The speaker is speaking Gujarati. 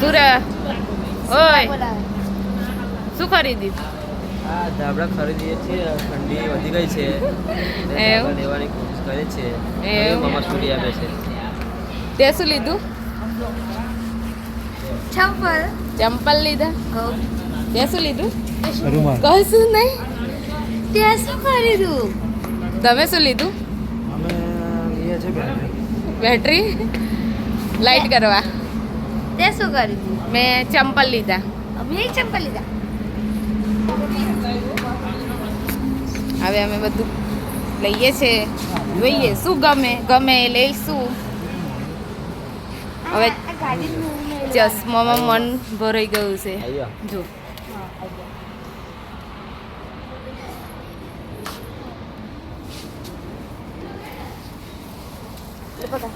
સુરા ઓય શું ખરીદી હા ધાબળા ખરીદીએ છીએ ઠંડી વધી ગઈ છે એવું? લેવાની કોશિશ કરે છે એવું? મામા છોડી આપે છે તે શું લીધું ચંપલ લીધા તે શું લીધું કશું નહીં તે શું ખરીદું તમે શું લીધું અમે લઈએ છીએ બેટરી લાઈટ કરવા તે શું ખરીદું મેં ચંપલ લીધા અમે એક ચંપલ લીધા હવે અમે બધું લઈએ છે જોઈએ શું ગમે ગમે એ લઈશું હવે ચશ્મામાં મન ભરાઈ ગયું છે આવ્યા જો બતા